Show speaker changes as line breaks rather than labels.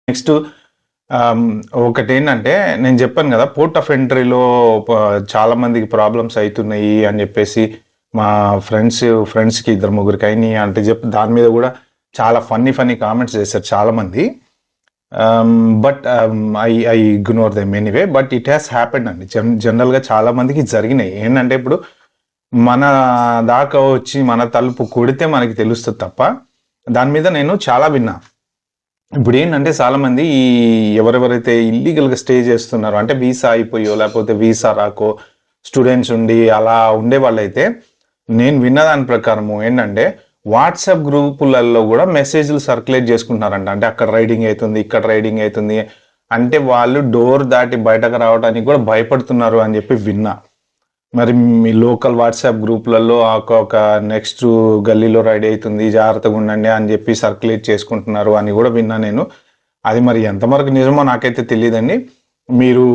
Next ఒకటేంటంటే నేను చెప్పాను కదా, పోర్ట్ ఆఫ్ ఎంట్రీలో చాలా మందికి ప్రాబ్లమ్స్ అవుతున్నాయి అని చెప్పేసి మా ఫ్రెండ్స్కి 2-3 అయినాయి అంటే దాని మీద కూడా చాలా ఫన్నీ కామెంట్స్ చేశారు చాలా మంది. But I ignore them anyway. But it has happened అండి. జనరల్గా చాలా మందికి జరిగినాయి. ఏంటంటే ఇప్పుడు మన దాకా వచ్చి మన తలుపు కొడితే మనకి తెలుస్తుంది తప్ప, దాని మీద నేను చాలా విన్నా. ఇప్పుడు ఏంటంటే చాలా మంది ఎవరెవరైతే ఇల్లీగల్గా స్టే చేస్తున్నారో, అంటే వీసా అయిపోయో లేకపోతే వీసా రాకో స్టూడెంట్స్ ఉండి అలా ఉండే వాళ్ళైతే, నేను విన్న దాని ప్రకారము ఏంటంటే వాట్సాప్ గ్రూపులలో కూడా మెసేజ్లు సర్క్యులేట్ చేసుకుంటున్నారంట. అంటే అక్కడ రైడింగ్ అవుతుంది, ఇక్కడ రైడింగ్ అవుతుంది, అంటే వాళ్ళు డోర్ దాటి బయటకు రావడానికి కూడా భయపడుతున్నారు అని చెప్పి విన్నా. మరి మీ లోకల్ వాట్సాప్ గ్రూప్లలో ఒక నెక్స్ట్ గల్లీలో రైడ్ అవుతుంది, జాగ్రత్తగా ఉండండి అని చెప్పి సర్క్యులేట్ చేసుకుంటున్నారు అని కూడా విన్నా నేను. అది మరి ఎంతవరకు నిజమో నాకైతే తెలియదండి. మీరు